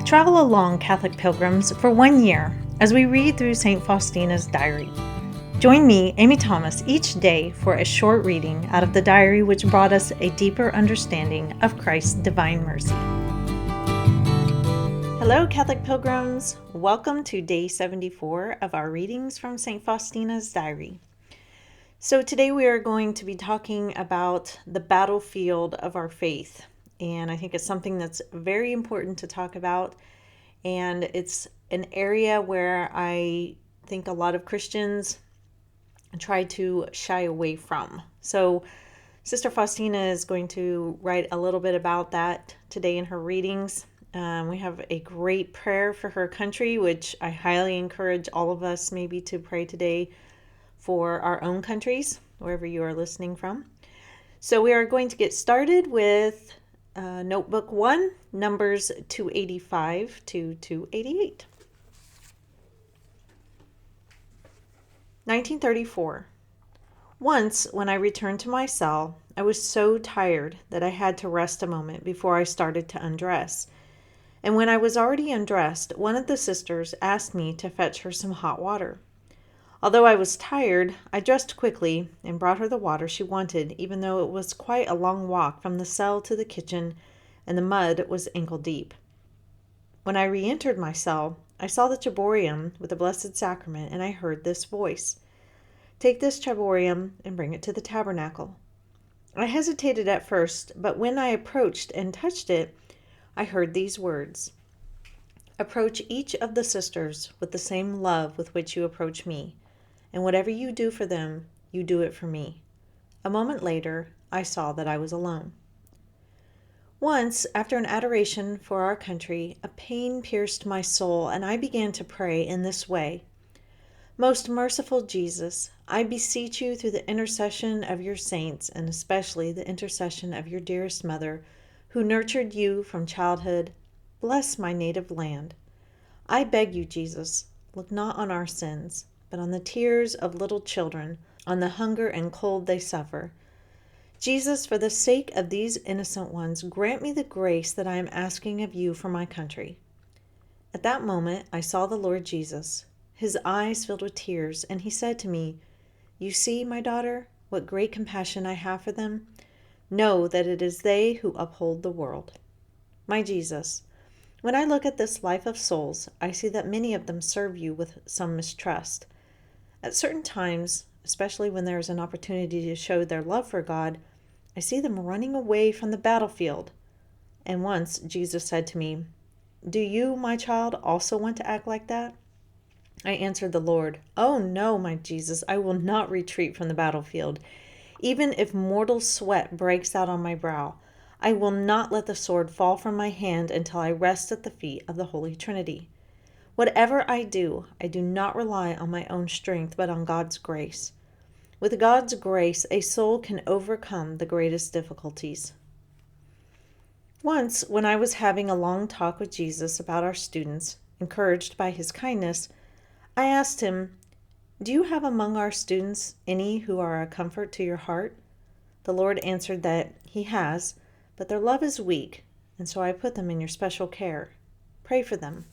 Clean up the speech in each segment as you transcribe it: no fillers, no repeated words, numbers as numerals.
Travel along, Catholic pilgrims, for 1 year as we read through St. Faustina's diary. Join me, Amy Thomas, each day for a short reading out of the diary which brought us a deeper understanding of Christ's divine mercy. Hello, Catholic pilgrims. Welcome to day 74 of our readings from St. Faustina's diary. So today we are going to be talking about the battlefield of our faith. And I think it's something that's very important to talk about. And it's an area where I think a lot of Christians try to shy away from. So Sister Faustina is going to write a little bit about that today in her readings. We have a great prayer for her country, which I highly encourage all of us maybe to pray today for our own countries, wherever you are listening from. So we are going to get started with Notebook 1, numbers 285 to 288. 1934. Once, when I returned to my cell, I was so tired that I had to rest a moment before I started to undress. And when I was already undressed, one of the sisters asked me to fetch her some hot water. Although I was tired, I dressed quickly and brought her the water she wanted, even though it was quite a long walk from the cell to the kitchen, and the mud was ankle deep. When I re-entered my cell, I saw the ciborium with the Blessed Sacrament, and I heard this voice: "Take this ciborium and bring it to the tabernacle." I hesitated at first, but when I approached and touched it, I heard these words: "Approach each of the sisters with the same love with which you approach me. And whatever you do for them, you do it for me." A moment later, I saw that I was alone. Once, after an adoration for our country, a pain pierced my soul, and I began to pray in this way: "Most merciful Jesus, I beseech you through the intercession of your saints, and especially the intercession of your dearest mother, who nurtured you from childhood, bless my native land. I beg you, Jesus, look not on our sins, but on the tears of little children, on the hunger and cold they suffer. Jesus, for the sake of these innocent ones, grant me the grace that I am asking of you for my country." At that moment, I saw the Lord Jesus. His eyes filled with tears, and he said to me, "You see, my daughter, what great compassion I have for them. Know that it is they who uphold the world." My Jesus, when I look at this life of souls, I see that many of them serve you with some mistrust. At certain times, especially when there is an opportunity to show their love for God, I see them running away from the battlefield. And once Jesus said to me, "Do you, my child, also want to act like that?" I answered the Lord, "Oh no, my Jesus, I will not retreat from the battlefield. Even if mortal sweat breaks out on my brow, I will not let the sword fall from my hand until I rest at the feet of the Holy Trinity. Whatever I do not rely on my own strength, but on God's grace. With God's grace, a soul can overcome the greatest difficulties." Once, when I was having a long talk with Jesus about our students, encouraged by his kindness, I asked him, "Do you have among our students any who are a comfort to your heart?" The Lord answered that he has, but their love is weak, and so I put them in your special care. Pray for them.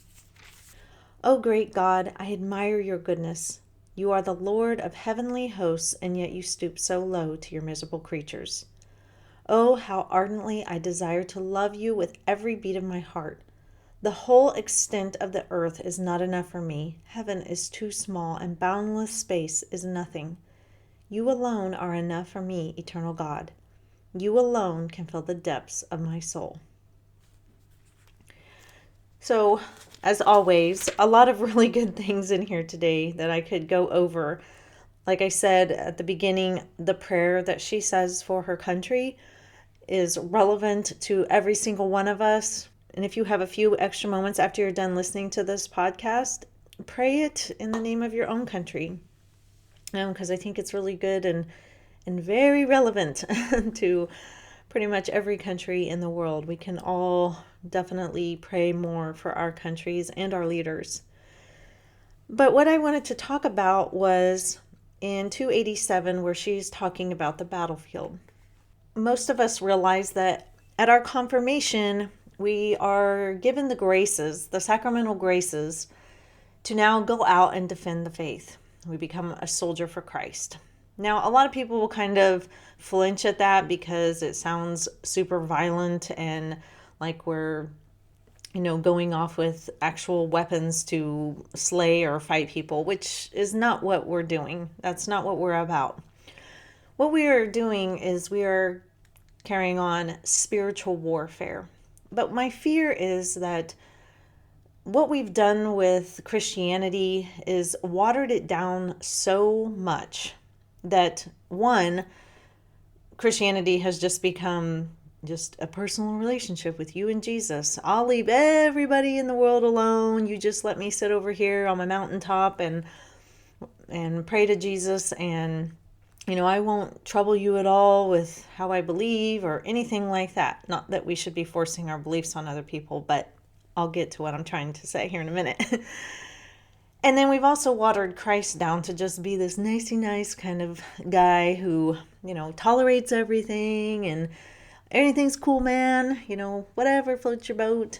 O great God, I admire your goodness. You are the Lord of heavenly hosts, and yet you stoop so low to your miserable creatures. Oh, how ardently I desire to love you with every beat of my heart. The whole extent of the earth is not enough for me. Heaven is too small, and boundless space is nothing. You alone are enough for me, eternal God. You alone can fill the depths of my soul. So, as always, a lot of really good things in here today that I could go over. Like I said at the beginning, the prayer that she says for her country is relevant to every single one of us. And if you have a few extra moments after you're done listening to this podcast, pray it in the name of your own country. Because I think it's really good and very relevant to pretty much every country in the world. We can all definitely pray more for our countries and our leaders. But what I wanted to talk about was in 287, where she's talking about the battlefield. Most of us realize that at our confirmation, we are given the graces, the sacramental graces, to now go out and defend the faith. We become a soldier for Christ. Now, a lot of people will kind of flinch at that because it sounds super violent and like we're, going off with actual weapons to slay or fight people, which is not what we're doing. That's not what we're about. What we are doing is we are carrying on spiritual warfare. But my fear is that what we've done with Christianity is watered it down so much that, one, Christianity has just become just a personal relationship with you and Jesus. I'll leave everybody in the world alone. You just let me sit over here on my mountaintop and pray to Jesus, and I won't trouble you at all with how I believe or anything like that. Not that we should be forcing our beliefs on other people, but I'll get to what I'm trying to say here in a minute. And then we've also watered Christ down to just be this nicey nice kind of guy who, tolerates everything and anything's cool, man, whatever floats your boat.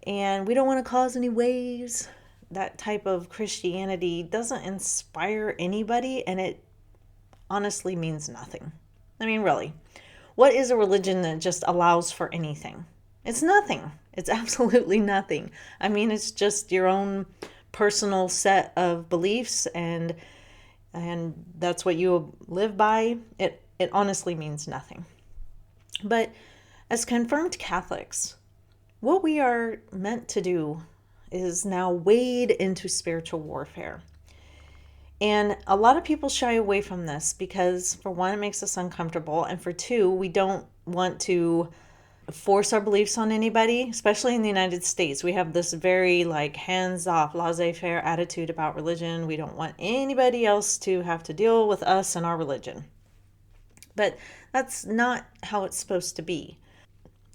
And we don't want to cause any waves. That type of Christianity doesn't inspire anybody, and it honestly means nothing. I mean, really, what is a religion that just allows for anything? It's nothing. It's absolutely nothing. I mean, it's just your own personal set of beliefs, and that's what you live by. It honestly means nothing. But as confirmed Catholics, what we are meant to do is now wade into spiritual warfare. And a lot of people shy away from this because, for one, it makes us uncomfortable, and for two, we don't want to force our beliefs on anybody, especially in the United States. We have this very hands-off, laissez-faire attitude about religion. We don't want anybody else to have to deal with us and our religion. But that's not how it's supposed to be.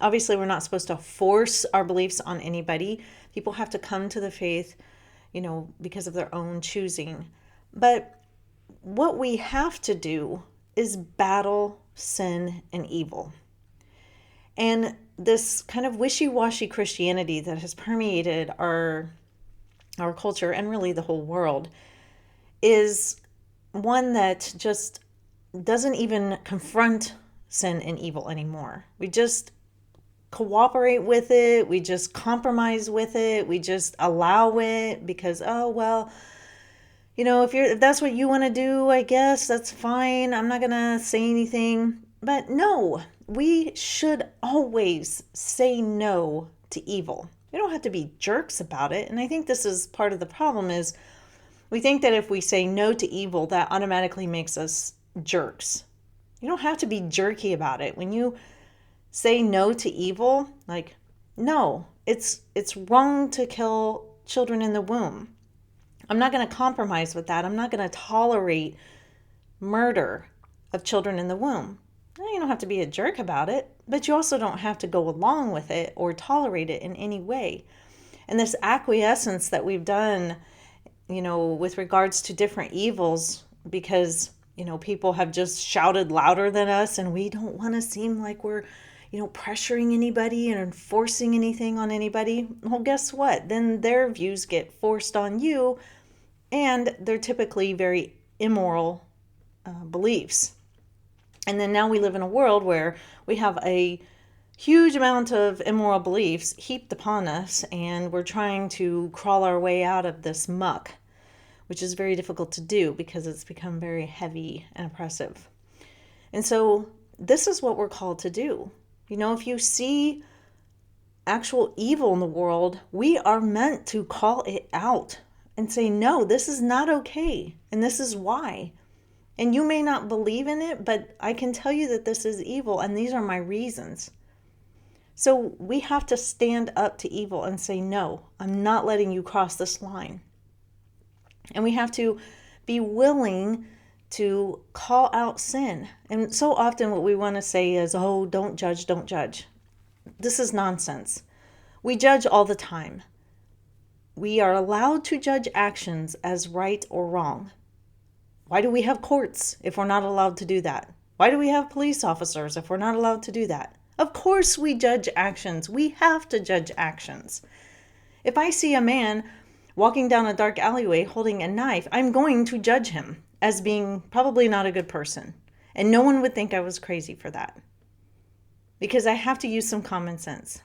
Obviously, we're not supposed to force our beliefs on anybody. People have to come to the faith, because of their own choosing. But what we have to do is battle sin and evil. And this kind of wishy-washy Christianity that has permeated our culture and really the whole world is one that just doesn't even confront sin and evil anymore. We just cooperate with it. We just compromise with it. We just allow it because, oh, well, if that's what you want to do, I guess that's fine. I'm not going to say anything. But no, we should always say no to evil. We don't have to be jerks about it. And I think this is part of the problem is we think that if we say no to evil, that automatically makes us jerks. You don't have to be jerky about it. When you say no to evil, no, it's wrong to kill children in the womb. I'm not going to compromise with that. I'm not going to tolerate murder of children in the womb. You don't have to be a jerk about it, but you also don't have to go along with it or tolerate it in any way. And this acquiescence that we've done, with regards to different evils, because, people have just shouted louder than us and we don't want to seem like we're, pressuring anybody and enforcing anything on anybody. Well, guess what? Then their views get forced on you, and they're typically very immoral beliefs. And then now we live in a world where we have a huge amount of immoral beliefs heaped upon us, and we're trying to crawl our way out of this muck, which is very difficult to do because it's become very heavy and oppressive. And so this is what we're called to do. If you see actual evil in the world, we are meant to call it out and say, no, this is not okay, and this is why. And you may not believe in it, but I can tell you that this is evil, and these are my reasons. So we have to stand up to evil and say, no, I'm not letting you cross this line. And we have to be willing to call out sin. And so often what we want to say is, oh, don't judge, don't judge. This is nonsense. We judge all the time. We are allowed to judge actions as right or wrong. Why do we have courts if we're not allowed to do that? Why do we have police officers if we're not allowed to do that? Of course we judge actions. We have to judge actions. If I see a man walking down a dark alleyway holding a knife, I'm going to judge him as being probably not a good person. And no one would think I was crazy for that, because I have to use some common sense.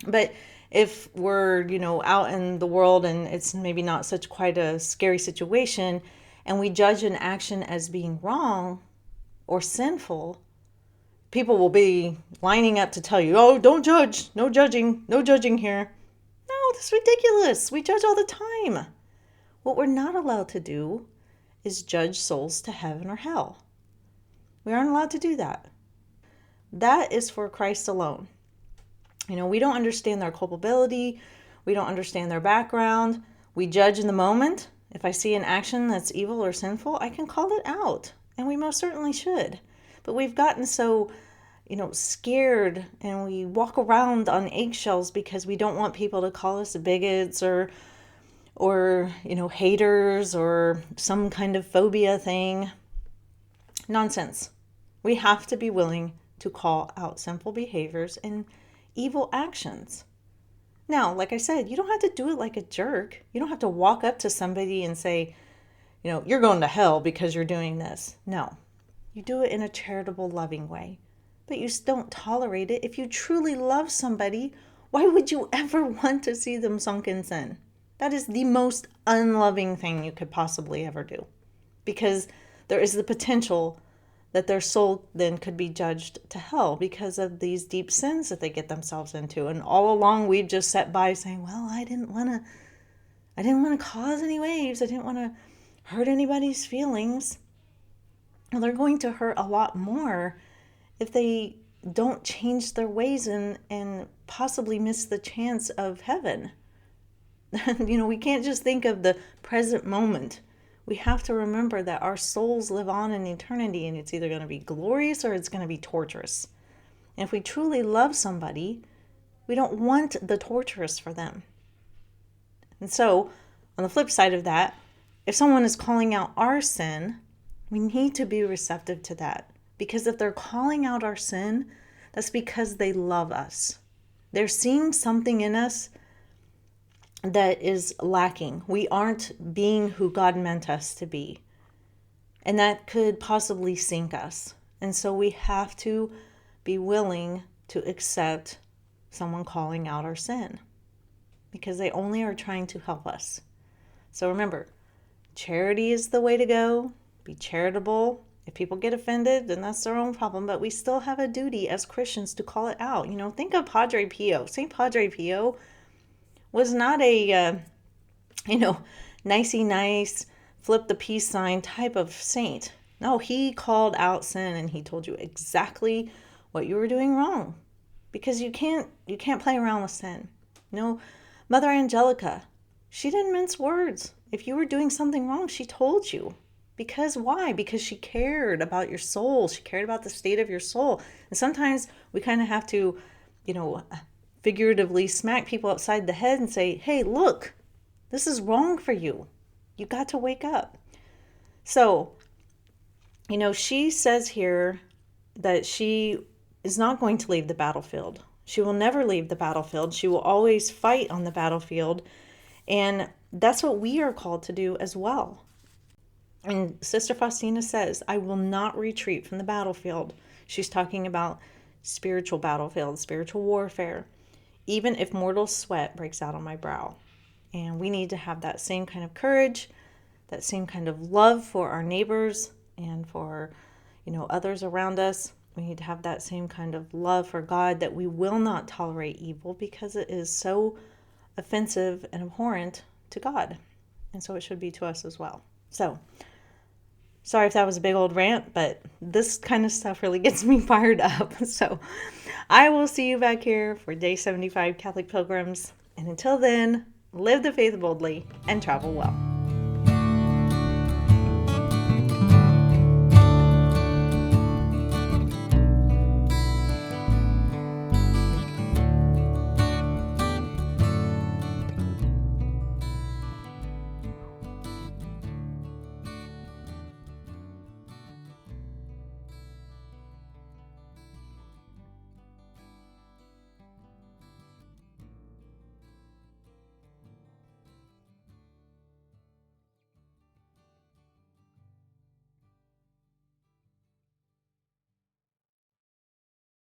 But if we're, out in the world and it's maybe not such quite a scary situation, and we judge an action as being wrong or sinful, people will be lining up to tell you, oh, don't judge, no judging here. No, that's ridiculous. We judge all the time. What we're not allowed to do is judge souls to heaven or hell. We aren't allowed to do that. That is for Christ alone. We don't understand their culpability. We don't understand their background. We judge in the moment. If I see an action that's evil or sinful, I can call it out. And we most certainly should. But we've gotten so, scared, and we walk around on eggshells because we don't want people to call us bigots or haters or some kind of phobia thing. Nonsense. We have to be willing to call out sinful behaviors and evil actions. Now, like I said, you don't have to do it like a jerk. You don't have to walk up to somebody and say, you're going to hell because you're doing this. No, you do it in a charitable, loving way. But you don't tolerate it. If you truly love somebody, why would you ever want to see them sunk in sin? That is the most unloving thing you could possibly ever do, because there is the potential that their soul then could be judged to hell because of these deep sins that they get themselves into. And all along we've just sat by saying, well, I didn't want to cause any waves. I didn't want to hurt anybody's feelings. Well, they're going to hurt a lot more if they don't change their ways and possibly miss the chance of heaven. We can't just think of the present moment. We have to remember that our souls live on in eternity, and it's either going to be glorious or it's going to be torturous. And if we truly love somebody, we don't want the torturous for them. And so, on the flip side of that, if someone is calling out our sin, we need to be receptive to that. Because if they're calling out our sin, that's because they love us. They're seeing something in us that is lacking. We aren't being who God meant us to be. And that could possibly sink us. And so we have to be willing to accept someone calling out our sin, because they only are trying to help us. So remember, charity is the way to go. Be charitable. If people get offended, then that's their own problem. But we still have a duty as Christians to call it out. Think of Padre Pio. St. Padre Pio was not a, nicey nice, flip the peace sign type of saint. No, he called out sin and he told you exactly what you were doing wrong, because you can't play around with sin. Mother Angelica, she didn't mince words. If you were doing something wrong, she told you. Because why? Because she cared about your soul. She cared about the state of your soul. And sometimes we kind of have to, figuratively smack people upside the head and say, hey, look, this is wrong for you. You got to wake up. So, she says here that she is not going to leave the battlefield. She will never leave the battlefield. She will always fight on the battlefield. And that's what we are called to do as well. And Sister Faustina says, I will not retreat from the battlefield. She's talking about spiritual battlefield, spiritual warfare, even if mortal sweat breaks out on my brow. And we need to have that same kind of courage, that same kind of love for our neighbors and for, others around us. We need to have that same kind of love for God, that we will not tolerate evil because it is so offensive and abhorrent to God. And so it should be to us as well. So, sorry if that was a big old rant, but this kind of stuff really gets me fired up. So I will see you back here for Day 75 Catholic Pilgrims. And until then, live the faith boldly and travel well.